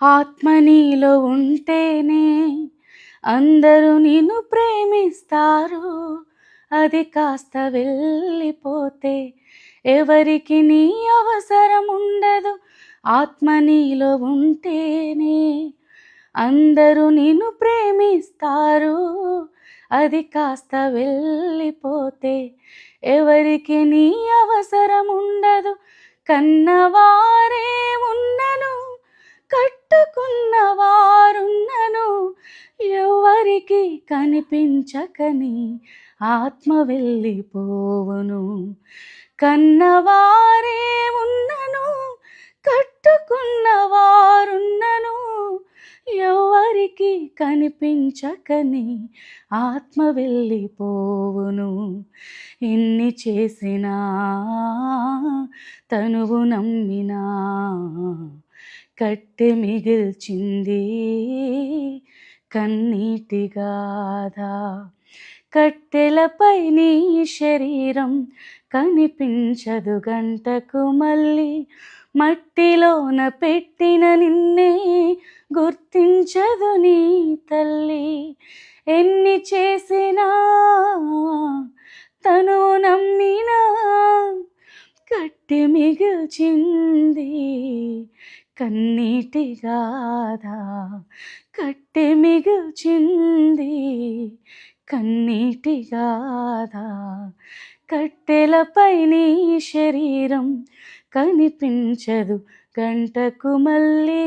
ఆత్మ నీలో ఉంటేనే అందరూ నిన్ను ప్రేమిస్తారు. అది కాస్త వెళ్ళిపోతే ఎవరికి నీ అవసరం ఉండదు. ఆత్మ నీలో ఉంటేనే అందరూ నిన్ను ప్రేమిస్తారు. అది కాస్త వెళ్ళిపోతే ఎవరికి నీ అవసరం ఉండదు. కన్నవారే ఉన్నను, కట్టుకున్న వారున్నను, ఎవరికి కనిపించకని ఆత్మ వెళ్ళిపోవును. కన్నవారే ఉన్నను, కట్టుకున్న వారున్నను, ఎవరికి కనిపించకని ఆత్మ వెళ్ళిపోవును. ఎన్ని చేసినా తనువు నమ్మినా కట్టె మిగిల్చింది కన్నీటి గాథ. కట్టెలపై నీ శరీరం కనిపించదు గంటకు మళ్ళీ, మట్టిలోన పెట్టిన నిన్నే గుర్తించదు నీ తల్లి. ఎన్ని చేసినా తను నమ్మినా కట్టె మిగిల్చింది కన్నీటి గాథ. కట్టె మిగిల్చింది కన్నీటి గాథ. కట్టెలపై నీ శరీరం కనిపించదు గంటకు మళ్ళీ.